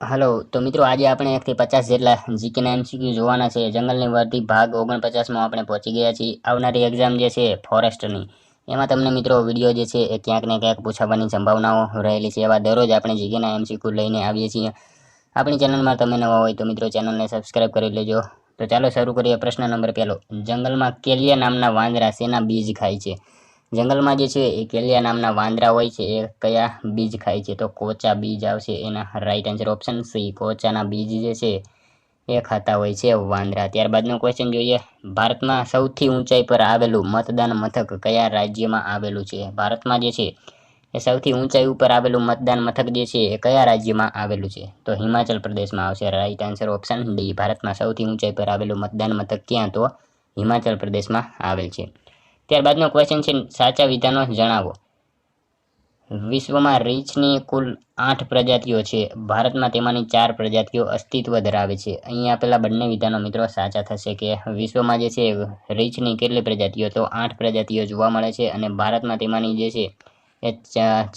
Hello તો મિત્રો આજે આપણે 1 થી 50 જેટલા જીકેના એમસીક્યુ જોવાના છે. જંગલની વર્દી ભાગ 49માં આપણે પહોંચી ગયા છીએ. આવનારી એક્ઝામ જે છે ફોરેસ્ટની, એમાં તમને મિત્રો વિડીયો જે છે એ ક્યાંક ને ક્યાંક પૂછાવાની સંભાવનાઓ રહેલી છે. એવા દરરોજ આપણે જીકેના એમસીક્યુ લઈને આવીએ છીએ. આપણી ચેનલમાં તમે નવા હોય તો મિત્રો ચેનલને સબસ્ક્રાઇબ કરી લેજો. તો ચાલો શરૂ કરીએ. પ્રશ્ન નંબર 1. જંગલમાં કેલિયા નામના વાંદરા શેના બીજ ખાય છે? જંગલમાં જે છે એ કેલિયા નામના વાંદરા હોય છે એ કયા બીજ ખાય છે? તો કોચા બીજ આવશે એના રાઈટ આન્સર. ઓપ્શન સી, કોચાના બીજ જે છે એ ખાતા હોય છે વાંદરા. ત્યારબાદનો ક્વેશ્ચન જોઈએ. ભારતમાં સૌથી ઊંચાઈ પર આવેલું મતદાન મથક કયા રાજ્યમાં આવેલું છે? ભારતમાં જે છે એ સૌથી ઊંચાઈ ઉપર આવેલું મતદાન મથક જે છે એ કયા રાજ્યમાં આવેલું છે? તો હિમાચલ પ્રદેશમાં આવશે રાઈટ આન્સર. ઓપ્શન ડી, ભારતમાં સૌથી ઊંચાઈ પર આવેલું મતદાન મથક ક્યાં? તો હિમાચલ પ્રદેશમાં આવેલ છે. ત્યારબાદનો ક્વેશ્ચન છે, સાચા વિધાનો જણાવો. વિશ્વમાં રીંછની કુલ 8 પ્રજાતિઓ છે. ભારતમાં તેમાંની 4 પ્રજાતિઓ અસ્તિત્વ ધરાવે છે. અહીં આપેલા બંને વિધાનો મિત્રો સાચા થશે કે વિશ્વમાં જે છે રીંછની કેટલી પ્રજાતિઓ? તો 8 પ્રજાતિઓ જોવા મળે છે અને ભારતમાં તેમાંની જે છે એ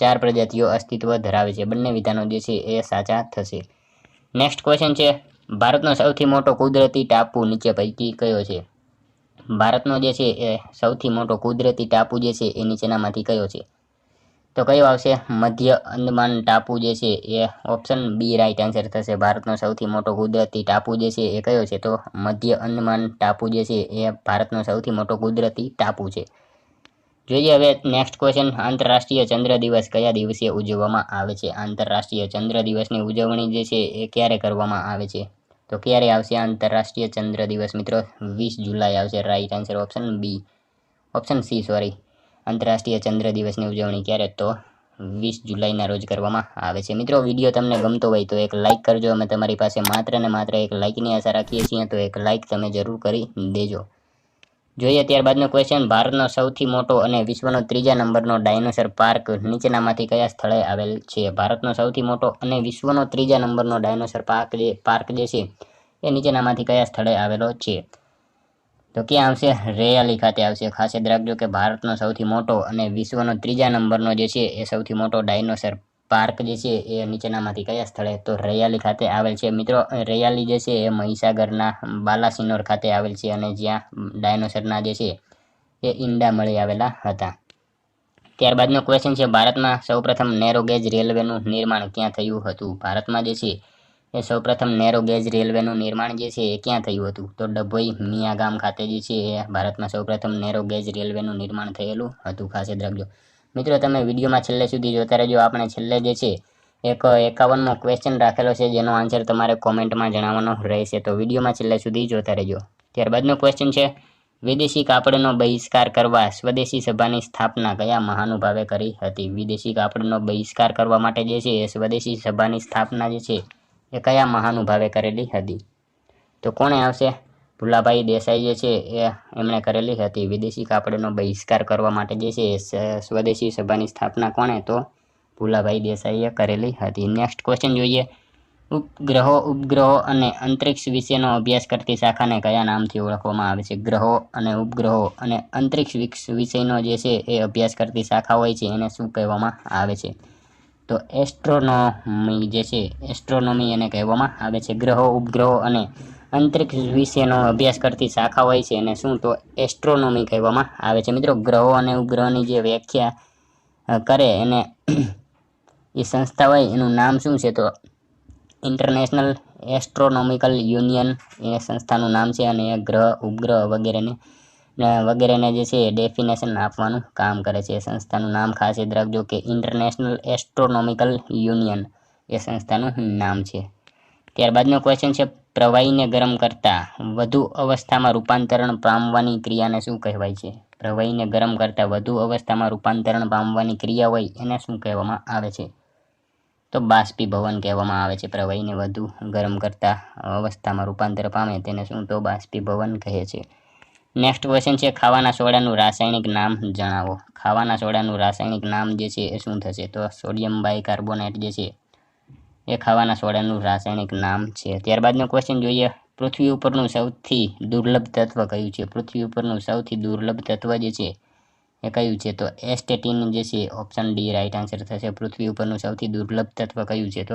4 પ્રજાતિઓ અસ્તિત્વ ધરાવે છે. બંને વિધાનો જે છે એ સાચા થશે. નેક્સ્ટ ક્વેશ્ચન છે, ભારતનો સૌથી મોટો કુદરતી ટાપુ નીચે પૈકી કયો છે? ભારતનો જે છે એ સૌથી મોટો કુદરતી ટાપુ જે છે એ નીચેનામાંથી કયો છે? તો કયો આવશે? મધ્ય અંદમાન ટાપુ જે છે એ ઓપ્શન બી રાઈટ આન્સર થશે. ભારતનો સૌથી મોટો કુદરતી ટાપુ જે છે એ કયો છે? તો મધ્ય અંદમાન ટાપુ જે છે એ ભારતનો સૌથી મોટો કુદરતી ટાપુ છે. જોઈએ હવે નેક્સ્ટ ક્વેશ્ચન, આંતરરાષ્ટ્રીય ચંદ્ર દિવસ કયા દિવસે ઉજવવામાં આવે છે? આંતરરાષ્ટ્રીય ચંદ્ર દિવસની ઉજવણી જે છે એ ક્યારે કરવામાં આવે છે? તો ક્યારે આવશે આંતરરાષ્ટ્રીય ચંદ્ર દિવસ મિત્રો? 20 જુલાઈ આવશે right answer. Option C sorry, આંતરરાષ્ટ્રીય ચંદ્ર દિવસની ઉજવણી ક્યારે? તો 20 જુલાઈના રોજ કરવામાં આવે છે. મિત્રો વિડીયો તમને ગમતો હોય તો એક લાઇક કરજો. અમે તમારી પાસે માત્ર ને માત્ર એક લાઇકની આશા રાખીએ છીએ, તો એક લાઇક તમે જરૂર કરી દેજો. જોઈએ ત્યારબાદનો ક્વેશ્ચન, ભારતનો સૌથી મોટો અને વિશ્વનો 3જા નંબરનો ડાયનોસર પાર્ક નીચેનામાંથી કયા સ્થળે આવેલ છે? ભારતનો સૌથી મોટો અને વિશ્વનો 3જા નંબરનો ડાયનોસર પાર્ક જે છે એ નીચેનામાંથી કયા સ્થળે આવેલો છે? તો ક્યાં આવશે? રેયાલી ખાતે આવશે. ખાસ યાદ રાખજો કે ભારતનો સૌથી મોટો અને વિશ્વનો 3જા નંબરનો જે છે એ સૌથી મોટો ડાયનોસર પાર્ક જે છે એ નીચેનામાંથી કયા સ્થળે? તો રેયાલી ખાતે આવેલ છે. મિત્રો રેયાલી જે છે એ મહીસાગરના બાલાસિનોર ખાતે આવેલ છે અને જ્યાં ડાયનોસરના જે છે એ ઈંડા મળી આવેલા હતા. ત્યારબાદનો ક્વેશ્ચન છે, ભારતમાં સૌપ્રથમ નેરો ગેજ રેલવેનું નિર્માણ ક્યાં થયું હતું? ભારતમાં જે છે એ સૌપ્રથમ નેરો ગેજ રેલવેનું નિર્માણ જે છે એ ક્યાં થયું હતું? તો ડભોઈ મિયાગામ ખાતે જે છે એ ભારતમાં સૌપ્રથમ નેરો ગેજ રેલવેનું નિર્માણ થયેલું હતું. ખાસ યાદ રાખજો. મિત્રો તમે વિડીયોમાં છેલ્લે સુધી જોતા રહેજો. આપણે છેલ્લે જે છે એક 51મો ક્વેશ્ચન રાખેલો છે જેનો આન્સર તમારે કોમેન્ટમાં જણાવવાનો રહેશે, તો વિડીયોમાં છેલ્લે સુધી જોતા રહેજો. ત્યારબાદનો ક્વેશ્ચન છે, વિદેશી કાપડનો બહિષ્કાર કરવા સ્વદેશી સભાની સ્થાપના કયા મહાનુભાવે કરી હતી? વિદેશી કાપડનો બહિષ્કાર કરવા માટે જે છે એ સ્વદેશી સભાની સ્થાપના જે છે એ કયા મહાનુભાવે કરેલી હતી? તો કોણે આવશે? ભુલાભાઈ દેસાઈ જે છે એ એમણે કરેલી હતી. વિદેશી કાપડનો બહિષ્કાર કરવા માટે જે છે સ્વદેશી સભાની સ્થાપના કોણે? તો ભુલાભાઈ દેસાઈએ કરેલી હતી. નેક્સ્ટ ક્વેશ્ચન જોઈએ, ઉપગ્રહો અને અંતરિક્ષ વિશેનો અભ્યાસ કરતી શાખાને કયા નામથી ઓળખવામાં આવે છે? ગ્રહો અને ઉપગ્રહો અને અંતરિક્ષ વિષયનો જે છે એ અભ્યાસ કરતી શાખા હોય છે એને શું કહેવામાં આવે છે? તો એસ્ટ્રોનોમી જે છે, એસ્ટ્રોનોમી એને કહેવામાં આવે છે. ગ્રહો, ઉપગ્રહો અને અંતરિક્ષ વિશેનો અભ્યાસ કરતી શાખા હોય છે એને શું? તો એસ્ટ્રોનોમી કહેવામાં આવે છે. મિત્રો ગ્રહો અને ઉપગ્રહોની જે વ્યાખ્યા કરે એને એ સંસ્થા હોય એનું નામ શું છે? તો ઇન્ટરનેશનલ એસ્ટ્રોનોમિકલ યુનિયન એ સંસ્થાનું નામ છે અને એ ગ્રહ, ઉપગ્રહ વગેરેને જે છે ડેફિનેશન આપવાનું કામ કરે છે. એ સંસ્થાનું નામ ખાસ યાદ રાખજો કે ઇન્ટરનેશનલ એસ્ટ્રોનોમિકલ યુનિયન એ સંસ્થાનું નામ છે. ત્યારબાદનો ક્વેશ્ચન છે, પ્રવાહીને ગરમ કરતા વધુ અવસ્થામાં રૂપાંતરણ પામવાની ક્રિયાને શું કહેવાય છે? પ્રવાહીને ગરમ કરતા વધુ અવસ્થામાં રૂપાંતરણ પામવાની ક્રિયા હોય એને શું કહેવામાં આવે છે? તો બાષ્પીભવન કહેવામાં આવે છે. પ્રવાહીને વધુ ગરમ કરતા અવસ્થામાં રૂપાંતર પામે તેને શું? તો બાષ્પીભવન કહે છે. નેક્સ્ટ ક્વેશ્ચન છે, ખાવાના સોડાનું રાસાયણિક નામ જણાવો. ખાવાના સોડાનું રાસાયણિક નામ જે છે એ શું થશે? તો સોડિયમ બાયકાર્બોનેટ જે છે એ ખાવાના સોડાનું રાસાયણિક નામ છે. ત્યારબાદનો ક્વેશ્ચન જોઈએ, પૃથ્વી ઉપરનું સૌથી દુર્લભ તત્વ કયું છે? પૃથ્વી ઉપરનું સૌથી દુર્લભ તત્વ જે છે એ કયું છે? તો એસ્ટેટિન જે છે ઓપ્શન ડી રાઈટ આન્સર થશે. પૃથ્વી ઉપરનું સૌથી દુર્લભ તત્વ કયું છે? તો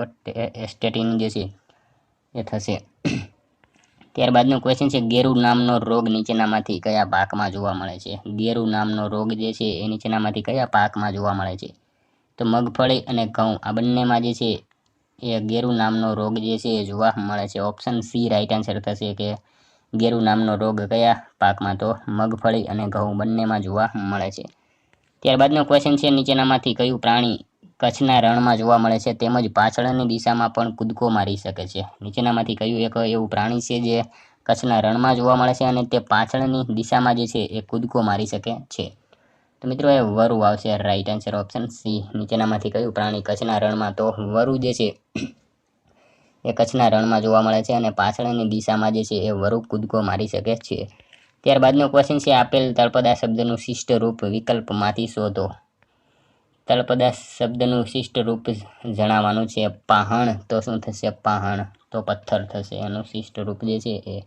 એસ્ટેટિન જે છે એ થશે. ત્યારબાદનો ક્વેશ્ચન છે ગેરુ નામનો રોગ નીચેનામાંથી કયા પાકમાં જોવા મળે છે? ગેરુ નામનો રોગ જે છે એ નીચેનામાંથી કયા પાકમાં જોવા મળે છે? તો મગફળી અને ઘઉં આ બંનેમાં જે છે એ ગેરુ નામનો રોગ જે છે એ જોવા મળે છે. ઓપ્શન સી રાઈટ આન્સર થશે કે ગેરુ નામનો રોગ કયા પાકમાં? તો મગફળી અને ઘઉં બંનેમાં જોવા મળે છે. ત્યારબાદનો ક્વેશ્ચન છે નીચેનામાંથી કયું પ્રાણી કચ્છના રણમાં જોવા મળે છે તેમજ પાછળની દિશામાં પણ કૂદકો મારી શકે છે? નીચેનામાંથી કયું એક એવું પ્રાણી છે જે કચ્છના રણમાં જોવા મળે છે અને તે પાછળની દિશામાં જે છે એ કૂદકો મારી શકે છે? તો મિત્રો એ વરુ આવશે રાઈટ આન્સર ઓપ્શન સી. નીચેનામાંથી કયું પ્રાણી કચ્છના રણમાં? તો વરુ જે છે એ કચ્છના રણમાં જોવા મળે છે અને પાછળની દિશામાં જે છે એ વરુ કૂદકો મારી શકે છે. ત્યારબાદનો ક્વેશ્ચન છે આપેલ તળપદા શબ્દનું શિષ્ટ રૂપ વિકલ્પમાંથી શોધો. તળપદા શબ્દનું શિષ્ટ રૂપ જણાવવાનું છે. પાહણ તો શું થશે? પાહણ તો પથ્થર થશે એનું શિષ્ટ રૂપ જે છે એ.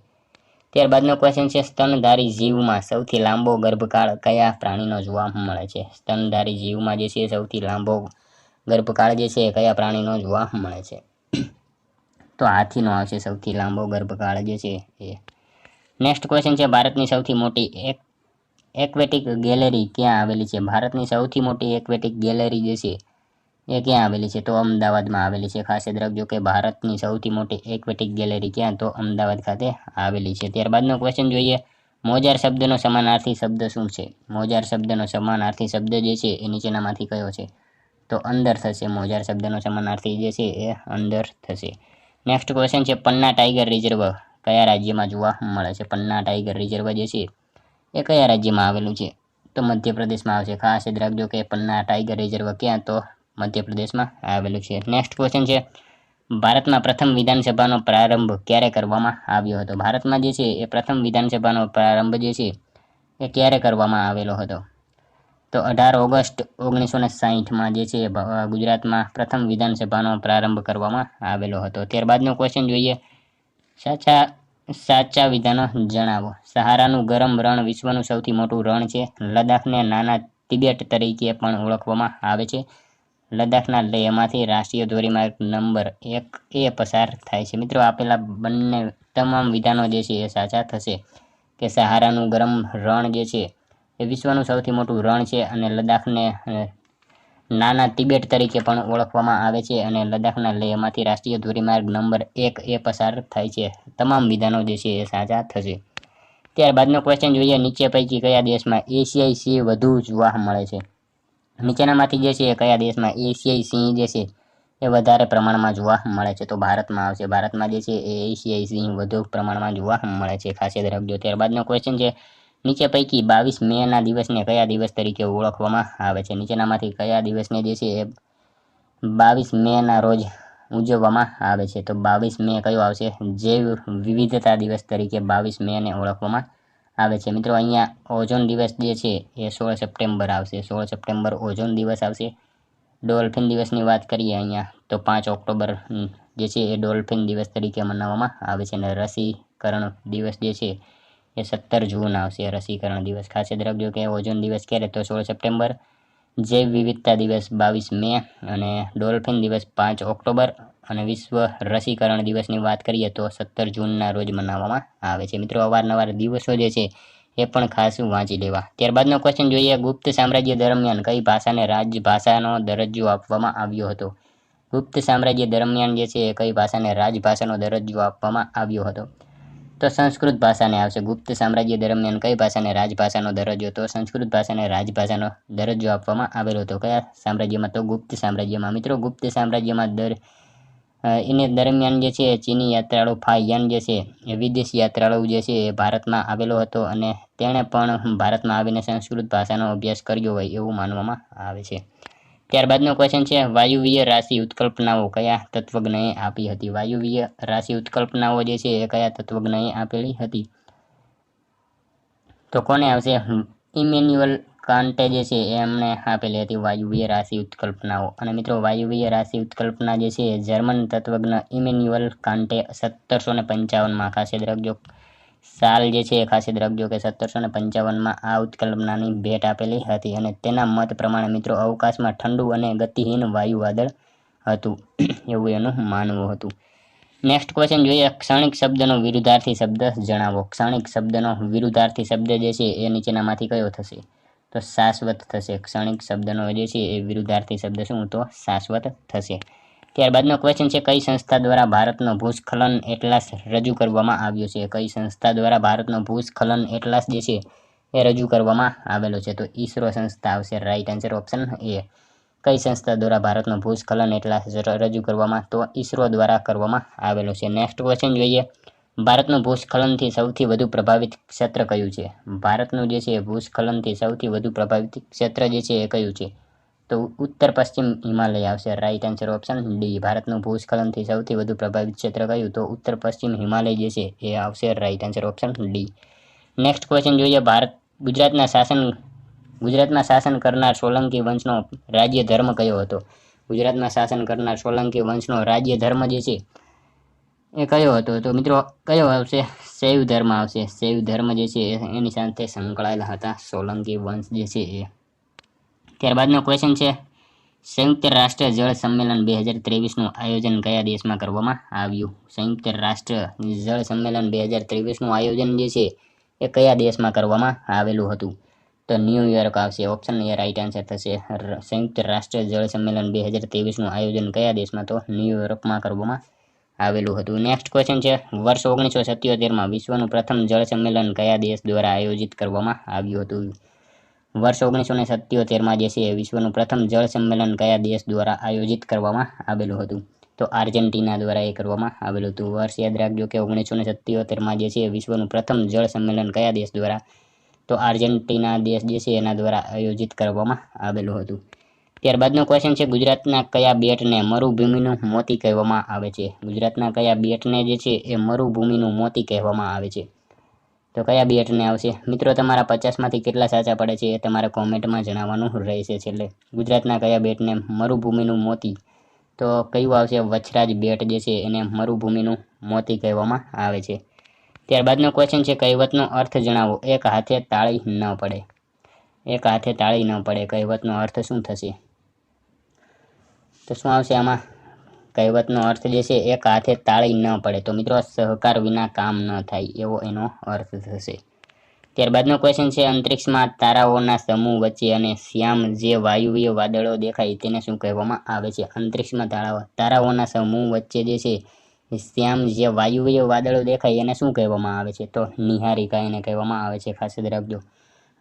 ત્યારબાદનો ક્વેશ્ચન છે સ્તનધારી જીવમાં સૌથી લાંબો ગર્ભકાળ કયા પ્રાણીનો જોવા મળે છે? સ્તનધારી જીવમાં જે છે સૌથી લાંબો ગર્ભકાળ જે છે એ કયા પ્રાણીનો જોવા મળે છે? તો હાથીનો આવશે સૌથી લાંબો ગર્ભકાળ જે છે એ. નેક્સ્ટ ક્વેશ્ચન છે ભારતની સૌથી મોટી એક્વેટિક ગેલેરી ક્યાં આવેલી છે? ભારતની સૌથી મોટી એક્વેટિક ગેલેરી જે છે એ ક્યાં આવેલી છે? તો અમદાવાદમાં આવેલી છે. ખાસ યાદ રાખજો કે ભારતની સૌથી મોટી એક્વેટિક ગેલેરી ક્યાં? તો અમદાવાદ ખાતે આવેલી છે. ત્યારબાદનો ક્વેશ્ચન જોઈએ મોજાર શબ્દનો સમાનાર્થી શબ્દ શું છે? મોજાર શબ્દનો સમાનાર્થી શબ્દ જે છે એ નીચેનામાંથી કયો છે? તો અંદર થશે. મોજાર શબ્દનો સમાનાર્થી જે છે એ અંદર થશે. નેક્સ્ટ ક્વેશ્ચન છે પન્ના ટાઈગર રિઝર્વ કયા રાજ્યમાં જોવા મળે છે? પન્ના ટાઈગર રિઝર્વ જે છે એ કયા રાજ્યમાં આવેલું છે? તો મધ્યપ્રદેશમાં આવશે. ખાસ યાદ રાખજો કે પન્ના ટાઈગર રિઝર્વ ક્યાં? તો મધ્યપ્રદેશમાં આવેલું છે. નેક્સ્ટ ક્વેશ્ચન છે ભારતમાં પ્રથમ વિધાનસભાનો પ્રારંભ ક્યારે કરવામાં આવ્યો હતો? ભારતમાં જે છે એ પ્રથમ વિધાનસભાનો પ્રારંભ જે છે એ ક્યારે કરવામાં આવેલો હતો? તો 18 ઓગસ્ટ 1960માં જે છે ગુજરાતમાં પ્રથમ વિધાનસભાનો પ્રારંભ કરવામાં આવેલો હતો. ત્યારબાદનો ક્વેશ્ચન જોઈએ સાચા વિધાનો જણાવો. સહારાનું ગરમ રણ વિશ્વનું સૌથી મોટું રણ છે. લદ્દાખને નાના તિબેટ તરીકે પણ ઓળખવામાં આવે છે. લદ્દાખના લેહમાંથી રાષ્ટ્રીય ધોરીમાર્ગ નંબર 1A પસાર થાય છે. મિત્રો આપેલા બંને તમામ વિધાનો જે છે એ સાચા થશે કે સહારાનું ગરમ રણ જે છે એ વિશ્વનું સૌથી મોટું રણ છે અને લદ્દાખને નાના તિબેટ તરીકે પણ ઓળખવામાં આવે છે અને લદ્દાખના લેહમાંથી રાષ્ટ્રીય ધોરીમાર્ગ નંબર 1A પસાર થાય છે. તમામ વિધાનો જે છે એ સાચા થશે. ત્યારબાદનો ક્વેશ્ચન જોઈએ નીચે પૈકી કયા દેશમાં એશિયાઈ સિંહ વધુ જોવા મળે છે? નીચેનામાંથી જે છે એ કયા દેશમાં એશિયાઈ સિંહ જે છે એ વધારે પ્રમાણમાં જોવા મળે છે? તો ભારતમાં આવશે. ભારતમાં જે છે એ એશિયાઈ સિંહ વધુ પ્રમાણમાં જોવા મળે છે. ખાસ યાદ રાખજો. ત્યારબાદનો ક્વેશ્ચન છે નીચે પૈકી 22 મેના દિવસને કયા દિવસ તરીકે ઓળખવામાં આવે છે? નીચેનામાંથી કયા દિવસને જે છે એ 22 મેના રોજ ઉજવવામાં આવે છે? તો 22 મે કયો આવશે? જૈવ વિવિધતા દિવસ તરીકે 22 મેને ઓળખવામાં આવે છે. મિત્રો અહીંયા ઓઝોન દિવસ જે છે એ 16 સપ્ટેમ્બર આવશે. 16 સપ્ટેમ્બર ઓઝોન દિવસ આવશે. ડોલ્ફિન દિવસની વાત કરીએ અહીંયા તો 5 ઓક્ટોબર જે છે એ ડોલ્ફિન દિવસ તરીકે મનાવવામાં આવે છે અને રસીકરણ દિવસ જે છે એ 17 જૂન આવશે. રસીકરણ દિવસ ખાસ યાદ રાખજો કે ઓઝોન દિવસ ક્યારે? તો 16 સપ્ટેમ્બર. જૈવ વિવિધતા દિવસ 22 મે અને ડોલ્ફિન દિવસ 5 ઓક્ટોબર અને વિશ્વ રસીકરણ દિવસની વાત કરીએ તો 17 જૂનના રોજ મનાવવામાં આવે છે. મિત્રો અવારનવાર દિવસો જે છે એ પણ ખાસ વાંચી લેવા. ત્યારબાદનો ક્વેશ્ચન જોઈએ ગુપ્ત સામ્રાજ્ય દરમિયાન કઈ ભાષાને રાજભાષાનો દરજ્જો આપવામાં આવ્યો હતો? ગુપ્ત સામ્રાજ્ય દરમિયાન જે છે એ કઈ ભાષાને રાજભાષાનો દરજ્જો આપવામાં આવ્યો હતો? તો સંસ્કૃત ભાષાને આવશે. ગુપ્ત સામ્રાજ્ય દરમિયાન કઈ ભાષાને રાજભાષાનો દરજ્જો? તો સંસ્કૃત ભાષાને રાજભાષાનો દરજ્જો આપવામાં આવેલો હતો. કયા સામ્રાજ્યમાં? તો ગુપ્ત સામ્રાજ્યમાં. મિત્રો ગુપ્ત સામ્રાજ્યમાં એને દરમિયાન જે છે ચીની યાત્રાળુ ફાહિયાન જે છે એ વિદેશી યાત્રાળુ જે છે એ ભારતમાં આવેલો હતો અને તેણે પણ ભારતમાં આવીને સંસ્કૃત ભાષાનો અભ્યાસ કર્યો હોય એવું માનવામાં આવે છે. ત્યારબાદનો ક્વેશ્ચન છે વાયુવીય રાશિ ઉત્કલ્પનાઓ કયા તત્વજ્ઞએ આપી હતી? વાયુવીય રાશિ ઉત્કલ્પનાઓ જે છે એ કયા તત્વજ્ઞએ આપેલી હતી? તો કોને આવશે? ઇમેન્યુઅલ કાન્ટે જે છે એમણે આપેલી હતી વાયુવીય રાશિ ઉત્કલ્પનાઓ. અને મિત્રો વાયુવીય રાશિ ઉત્કલ્પના જે છે જર્મન તત્વજ્ઞ ઇમેન્યુઅલ કાન્ટે 1755માં ખાસ યાદ રાખજો સાલ જે છે એ ખાસ યાદ રાખજો કે 1755માં આ ઉત્કલ્પનાની ભેટ આપેલી હતી અને તેના મત પ્રમાણે મિત્રો અવકાશમાં ઠંડુ અને ગતિહીન વાયુ વાદળ હતું એવું એનું માનવું હતું. નેક્સ્ટ ક્વેશ્ચન જોઈએ, ક્ષણિક શબ્દનો વિરુદ્ધાર્થી શબ્દ જણાવો. ક્ષણિક શબ્દનો વિરુદ્ધાર્થી શબ્દ જે છે એ નીચેનામાંથી કયો થશે? તો શાશ્વત થશે. ક્ષણિક શબ્દનો જે છે એ વિરુદ્ધાર્થી શબ્દ શું? તો શાશ્વત થશે. ત્યારબાદનો ક્વેશ્ચન છે, કઈ સંસ્થા દ્વારા ભારતનો ભૂસ્ખલન એટલાસ રજૂ કરવામાં આવ્યો છે? કઈ સંસ્થા દ્વારા ભારતનો ભૂસ્ખલન એટલાસ જે છે એ રજૂ કરવામાં આવેલો છે? તો ઈસરો સંસ્થા આવશે. Right answer option A. કઈ સંસ્થા દ્વારા ભારતનો ભૂસ્ખલન એટલાસ રજૂ કરવામાં? તો ઈસરો દ્વારા કરવામાં આવેલો છે. નેક્સ્ટ ક્વેશ્ચન જોઈએ, ભારતનું ભૂસ્ખલનથી સૌથી વધુ પ્રભાવિત ક્ષેત્ર કયું છે? ભારતનું જે છે ભૂસ્ખલનથી સૌથી વધુ પ્રભાવિત ક્ષેત્ર જે છે એ કયું છે? તો ઉત્તર પશ્ચિમ હિમાલય આવશે. Right answer option D. ભારતનું ભૂસ્ખલનથી સૌથી વધુ પ્રભાવિત ક્ષેત્ર કયું? તો ઉત્તર પશ્ચિમ હિમાલય જે છે એ આવશે. Right answer option D. Next question જોઈએ, ગુજરાતમાં શાસન કરનાર સોલંકી વંશનો રાજ્ય ધર્મ કયો હતો? ગુજરાતમાં શાસન કરનાર સોલંકી વંશનો રાજ્ય ધર્મ જે છે એ કયો હતો? તો મિત્રો કયો આવશે? શૈવ ધર્મ આવશે. શૈવ ધર્મ જે છે એની સાથે સંકળાયેલા હતા સોલંકી વંશ જે છે એ. ત્યારબાદનો ક્વેશ્ચન છે, સંયુક્ત રાષ્ટ્ર જળ સંમેલન 2023નું આયોજન કયા દેશમાં કરવામાં આવ્યું? સંયુક્ત રાષ્ટ્ર જળ સંમેલન 2023નું આયોજન જે છે એ કયા દેશમાં કરવામાં આવેલું હતું? તો ન્યૂયોર્ક આવશે. ઓપ્શન એ રાઈટ આન્સર થશે. સંયુક્ત રાષ્ટ્ર જળ સંમેલન 2023નું આયોજન કયા દેશમાં? તો ન્યૂયોર્કમાં કરવામાં આવેલું હતું. નેક્સ્ટ ક્વેશ્ચન છે, વર્ષ 1977માં વિશ્વનું પ્રથમ જળ સંમેલન કયા દેશ દ્વારા આયોજિત કરવામાં આવ્યું હતું? વર્ષ 1977માં જે છે વિશ્વનું પ્રથમ જળ સંમેલન કયા દેશ દ્વારા આયોજિત કરવામાં આવેલું હતું? તો આર્જેન્ટિના દ્વારા એ કરવામાં આવેલું હતું. વર્ષ યાદ રાખજો કે 1977માં જે છે વિશ્વનું પ્રથમ જળ સંમેલન કયા દેશ દ્વારા? તો આર્જેન્ટિના દેશ જે છે એના દ્વારા આયોજિત કરવામાં આવેલું હતું. ત્યારબાદનો ક્વેશ્ચન છે, ગુજરાતના કયા બેટને મરુભૂમિનું મોતી કહેવામાં આવે છે? ગુજરાતના કયા બેટને જે છે એ મરુભૂમિનું મોતી કહેવામાં આવે છે? તો કયા બેટને આવશે? મિત્રો તમારા 50માંથી કેટલા સાચા પડે છે એ તમારે કોમેન્ટમાં જણાવવાનું રહેશે છેલ્લે. ગુજરાતના કયા બેટને મરુભૂમિનું મોતી? તો કયું આવશે? વછરાજ બેટ જે છે એને મરુભૂમિનું મોતી કહેવામાં આવે છે. ત્યારબાદનો ક્વેશ્ચન છે, કહેવતનો અર્થ જણાવો. એક હાથે તાળી ન પડે. એક હાથે તાળી ન પડે કહેવતનો અર્થ શું થશે? તો શું આવશે આમાં? કહેવતનો અર્થ જે છે એક હાથે તાળી ન પડે. તો મિત્રો સહકાર વિના કામ ન થાય એવો એનો અર્થ થશે. ત્યારબાદનો ક્વેશ્ચન છે, અંતરિક્ષમાં તારાઓના સમૂહ વચ્ચે અને શ્યામ જે વાયુવ્ય વાદળો દેખાય તેને શું કહેવામાં આવે છે? અંતરિક્ષમાં તારાઓના સમૂહ વચ્ચે જે છે શ્યામ જે વાયુવ્ય વાદળો દેખાય એને શું કહેવામાં આવે છે? તો નિહારિકા એને કહેવામાં આવે છે. ખાસ યાદ રાખજો.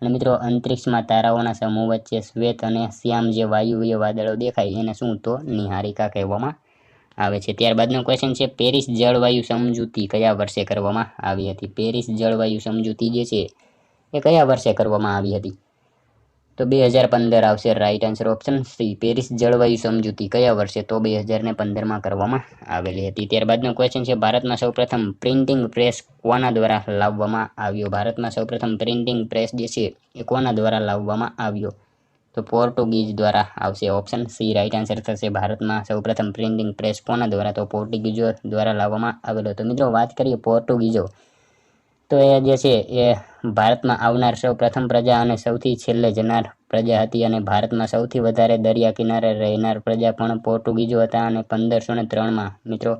અને મિત્રો અંતરિક્ષમાં તારાઓના સમૂહ વચ્ચે શ્વેત અને શ્યામ જે વાયુવ્ય વાદળો દેખાય એને શું? તો નિહારિકા કહેવામાં આવે છે. ત્યારબાદનો ક્વેશ્ચન છે, પેરિસ જળવાયુ સમજૂતી કયા વર્ષે કરવામાં આવી હતી? પેરિસ જળવાયુ સમજૂતી જે છે એ કયા વર્ષે કરવામાં આવી હતી? તો 2015 આવશે. Right answer option C. Paris જળવાયુ સમજૂતી કયા વર્ષે? તો 2015માં કરવામાં આવેલી હતી. ત્યારબાદનો ક્વેશ્ચન છે, ભારતમાં સૌપ્રથમ પ્રિન્ટિંગ પ્રેસ કોના દ્વારા લાવવામાં આવ્યો? ભારતમાં સૌપ્રથમ પ્રિન્ટિંગ પ્રેસ જે છે એ કોના દ્વારા લાવવામાં આવ્યો? તો પોર્ટુગીઝ દ્વારા આવશે. ઓપ્શન સી રાઈટ આન્સર થશે. ભારતમાં સૌપ્રથમ પ્રિન્ટિંગ પ્રેસ કોના દ્વારા? તો પોર્ટુગીઝો દ્વારા લાવવામાં આવેલો. તો મિત્રો વાત કરીએ પોર્ટુગીઝો, તો એ જે છે એ ભારતમાં આવનાર સૌ પ્રથમ પ્રજા અને સૌથી છેલ્લે જનાર પ્રજા હતી અને ભારતમાં સૌથી વધારે દરિયા કિનારે રહેનાર પ્રજા પણ પોર્ટુગીઝો હતા. અને 1503માં મિત્રો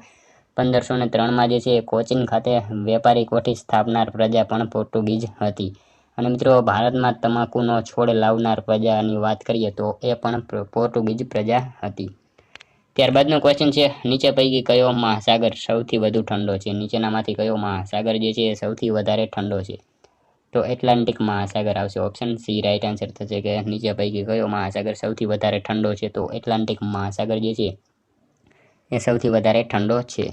1503માં જે છે કોચીન ખાતે વેપારી કોઠી સ્થાપનાર પ્રજા પણ પોર્ટુગીઝ હતી. અને મિત્રો ભારતમાં તમાકુનો છોડ લાવનાર પ્રજાની વાત કરીએ તો એ પણ પોર્ટુગીઝ પ્રજા હતી. ત્યારબાદનો ક્વેશ્ચન છે, નીચે પૈકી કયો મહાસાગર સૌથી વધુ ઠંડો છે? નીચેનામાંથી કયો મહાસાગર જે છે એ સૌથી વધારે ઠંડો છે? તો એટલાન્ટિક મહાસાગર આવશે. ઓપ્શન સી રાઈટ આન્સર થશે કે નીચે પૈકી કયો મહાસાગર સૌથી વધારે ઠંડો છે? તો એટલાન્ટિક મહાસાગર જે છે એ સૌથી વધારે ઠંડો છે.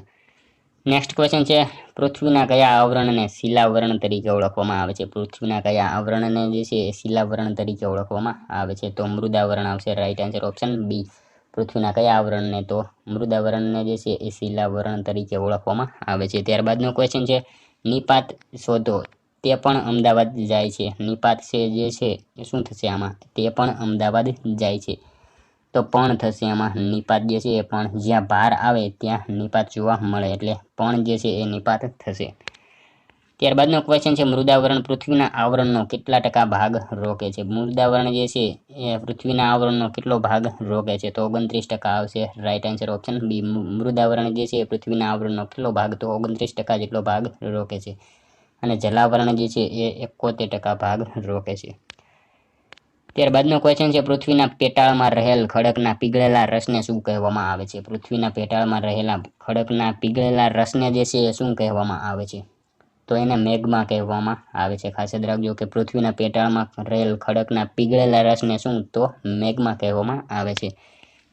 નેક્સ્ટ ક્વેશ્ચન છે, પૃથ્વીના કયા આવરણને શિલાવરણ તરીકે ઓળખવામાં આવે છે? પૃથ્વીના કયા આવરણને જે છે એ શિલાવરણ તરીકે ઓળખવામાં આવે છે? તો મૃદાવરણ આવશે. Right answer option B. પૃથ્વીના કયા આવરણને? તો મૃદાવરણને જે છે એ શિલાવરણ તરીકે ઓળખવામાં આવે છે. ત્યારબાદનો ક્વેશ્ચન છે, નિપાત શોધો તે પણ અમદાવાદ જાય છે. નિપાત છે જે છે એ શું થશે આમાં? તે પણ અમદાવાદ જાય છે. તો પણ થશે આમાં. નિપાત જે છે એ પણ જ્યાં ભાર આવે ત્યાં નિપાત જોવા મળે એટલે પણ જે છે એ નિપાત થશે. ત્યારબાદનો ક્વેશ્ચન છે મૃદાવરણ પૃથ્વીના આવરણનો કેટલા ટકા ભાગ રોકે છે? મૃદાવરણ જે છે એ પૃથ્વીના આવરણનો કેટલો ભાગ રોકે છે? તો 29% આવશે રાઈટ આન્સર ઓપ્શન બી. મૃદાવરણ જે છે એ પૃથ્વીના આવરણનો કેટલો ભાગ? તો 29% જેટલો ભાગ રોકે છે. અને જલાવરણ જે છે એ 71% ભાગ રોકે છે. ત્યારબાદનો ક્વેશ્ચન છે પૃથ્વીના પેટાળમાં રહેલ ખડકના પીગળેલા રસને શું કહેવામાં આવે છે? પૃથ્વીના પેટાળમાં રહેલા ખડકના પીગળેલા રસને જે છે એ શું કહેવામાં આવે છે? તો એને મેગ્મા કહેવામાં આવે છે. ખાસ યાદ રાખજો કે પૃથ્વીના પેટાળમાં રહેલ ખડકના પીગળેલા રસને શું? તો મેગ્મા કહેવામાં આવે છે.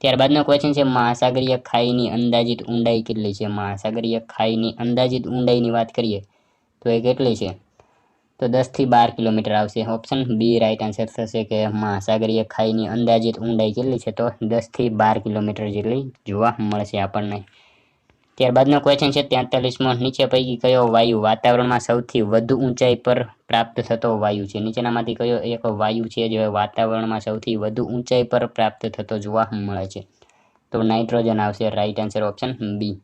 ત્યારબાદનો ક્વેશ્ચન છે મહાસાગરીય ખાઈની અંદાજિત ઊંડાઈ કેટલી છે? મહાસાગરીય ખાઈની અંદાજિત ઊંડાઈની વાત કરીએ તો એ કેટલી છે? તો 10 થી 12 કિલોમીટર આવશે. ઓપ્શન બી રાઈટ આન્સર થશે કે મહાસાગરીય ખાઈની અંદાજિત ઊંડાઈ કેટલી છે? તો 10 થી 12 કિલોમીટર જેટલી જોવા મળશે આપણને. ત્યારબાદનો ક્વેશ્ચન છે 43મો. નીચે પૈકી કયો વાયુ વાતાવરણમાં સૌથી વધુ ઊંચાઈ પર પ્રાપ્ત થતો વાયુ છે? નીચેનામાંથી કયો એક વાયુ છે જે વાતાવરણમાં સૌથી વધુ ઊંચાઈ પર પ્રાપ્ત થતો જોવા મળે છે? તો નાઇટ્રોજન આવશે રાઈટ આન્સર ઓપ્શન બી.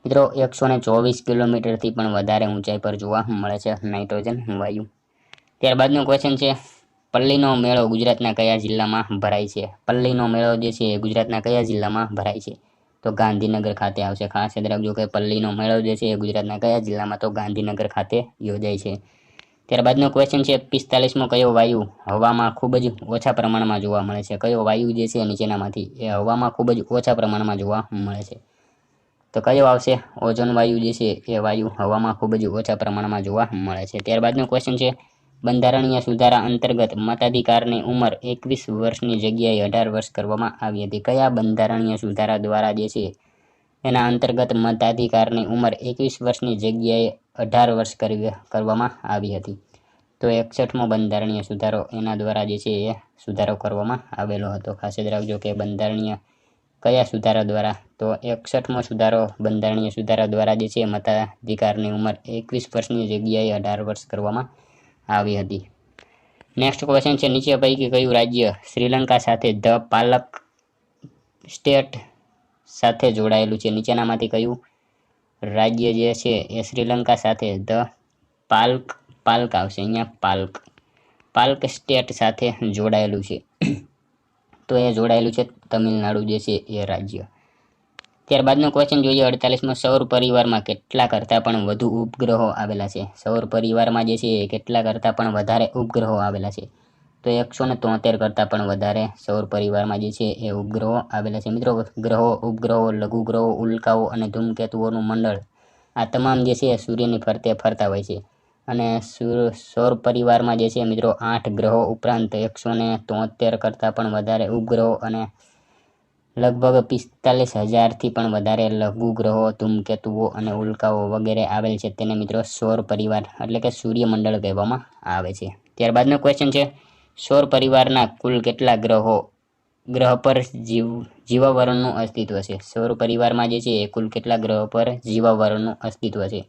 મિત્રો 124 કિલોમીટરથી પણ વધારે ઊંચાઈ પર જોવા મળે છે નાઇટ્રોજન વાયુ. ત્યારબાદનો ક્વેશ્ચન છે પલ્લીનો મેળો ગુજરાતના કયા જિલ્લામાં ભરાય છે? પલ્લીનો મેળો જે છે એ ગુજરાતના કયા જિલ્લામાં ભરાય છે? તો ગાંધીનગર ખાતે આવશે. ખાસ યાદ રાખજો કે પલ્લીનો મેળો જે છે એ ગુજરાતના કયા જિલ્લામાં? તો ગાંધીનગર ખાતે યોજાય છે. ત્યારબાદનો ક્વેશ્ચન છે 45મો. કયો વાયુ હવામાં ખૂબ જ ઓછા પ્રમાણમાં જોવા મળે છે? કયો વાયુ જે છે નીચેનામાંથી એ હવામાં ખૂબ જ ઓછા પ્રમાણમાં જોવા મળે છે? તો કયો આવશે? ઓઝોન વાયુ જે છે એ વાયુ હવામાં ખૂબ જ ઓછા પ્રમાણમાં જોવા મળે છે. ત્યારબાદનો ક્વેશ્ચન છે બંધારણીય સુધારા અંતર્ગત મતાધિકારની ઉંમર 21 વર્ષની જગ્યાએ 18 વર્ષ કરવામાં આવી હતી. કયા બંધારણીય સુધારા દ્વારા જે છે એના અંતર્ગત મતાધિકારની ઉંમર 21 વર્ષની જગ્યાએ 18 વર્ષ કરવામાં આવી હતી? તો 61મો બંધારણીય સુધારો એના દ્વારા જે છે એ સુધારો કરવામાં આવેલો હતો. ખાસ યાદ રાખજો કે બંધારણીય કયા સુધારા દ્વારા? તો 61મો સુધારો બંધારણીય સુધારા દ્વારા જે છે મતાધિકારની ઉંમર 21 વર્ષની જગ્યાએ 18 વર્ષ કરવામાં આવી હતી. નેક્સ્ટ ક્વેશ્ચન છે નીચે પૈકી કયું રાજ્ય શ્રીલંકા સાથે ધ પાલક સ્ટેટ સાથે જોડાયેલું છે? નીચેનામાંથી કયું રાજ્ય જે છે એ શ્રીલંકા સાથે ધ પાલ્ક આવશે અહીંયા પાલ્ક સ્ટેટ સાથે જોડાયેલું છે? તો એ જોડાયેલું છે તમિલનાડુ જે છે એ રાજ્ય. ત્યારબાદનો ક્વેશ્ચન જોઈએ 48મો. સૌર પરિવારમાં કેટલા કરતાં પણ વધુ ઉપગ્રહો આવેલા છે? સૌર પરિવારમાં જે છે એ કેટલા કરતાં પણ વધારે ઉપગ્રહો આવેલા છે? તો 173 કરતાં પણ વધારે સૌર પરિવારમાં જે છે એ ઉપગ્રહો આવેલા છે. મિત્રો ગ્રહો, ઉપગ્રહો, લઘુગ્રહો, ઉલ્કાઓ અને ધૂમકેતુઓનું મંડળ આ તમામ જે છે સૂર્યની ફરતે ફરતા હોય છે. અને સૌર પરિવારમાં જે છે મિત્રો 8 ગ્રહો ઉપરાંત 173 કરતાં પણ વધારે ઉપગ્રહો અને લગભગ 45,000થી પણ વધારે લઘુગ્રહો, ધૂમકેતુઓ અને ઉલ્કાઓ વગેરે આવેલ છે. તેને મિત્રો સૌર પરિવાર એટલે કે સૂર્યમંડળ કહેવામાં આવે છે. ત્યારબાદનો ક્વેશ્ચન છે સૌર પરિવારના કુલ કેટલા ગ્રહ પર જીવાવરણનું અસ્તિત્વ છે? સૌર પરિવારમાં જે છે એ કુલ કેટલા ગ્રહો પર જીવાવરણનું અસ્તિત્વ છે?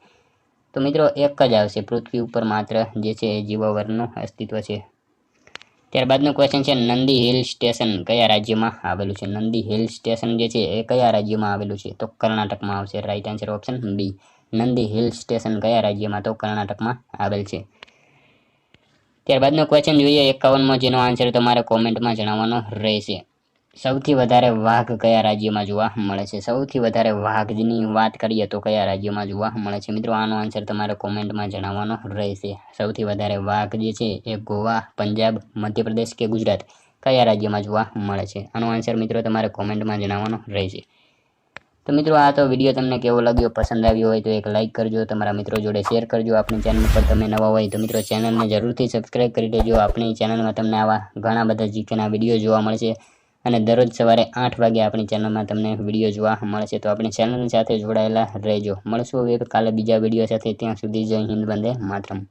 તો મિત્રો એક જ આવશે. પૃથ્વી ઉપર માત્ર જે છે એ જીવાવરણનું અસ્તિત્વ છે. ત્યારબાદનો ક્વેશ્ચન છે નંદી હિલ સ્ટેશન કયા રાજ્યમાં આવેલું છે? નંદી હિલ સ્ટેશન જે છે એ કયા રાજ્યમાં આવેલું છે? તો કર્ણાટકમાં આવશે. Right answer option B. Nandi hill station કયા રાજ્યમાં? તો કર્ણાટકમાં આવેલ છે. ત્યારબાદનો ક્વેશ્ચન જોઈએ 51મો, જેનો આન્સર તમારે કોમેન્ટમાં જણાવવાનો રહેશે. સૌથી વધારે વાઘ કયા રાજ્યમાં જોવા મળે છે? સૌથી વધારે વાઘની વાત કરીએ તો કયા રાજ્યમાં જોવા મળે છે? મિત્રો આનો આન્સર તમારે કોમેન્ટમાં જણાવવાનો રહેશે. સૌથી વધારે વાઘ જે છે એ ગોવા, પંજાબ, મધ્યપ્રદેશ કે ગુજરાત કયા રાજ્યમાં જોવા મળે છે? આનો આન્સર મિત્રો તમારે કોમેન્ટમાં જણાવવાનો રહેશે. તો મિત્રો આ તો વિડીયો તમને કેવો લાગ્યો? પસંદ આવ્યો હોય તો એક લાઇક કરજો, તમારા મિત્રો જોડે શેર કરજો. આપણી ચેનલ પર તમે નવા હોય તો મિત્રો ચેનલને જરૂરથી સબસ્ક્રાઈબ કરી દેજો. આપણી ચેનલમાં તમને આવા ઘણા બધા જીકેના વિડીયો જોવા મળશે અને દરરોજ સવારે 8 વાગે આપણી ચેનલમાં તમને વિડીયો જોવા મળશે. તો આપણી ચેનલ સાથે જોડાયેલા રહેજો. મળશું હવે કાલે બીજા વિડીયો સાથે. ત્યાં સુધી જય હિન્દ, વંદે માતરમ.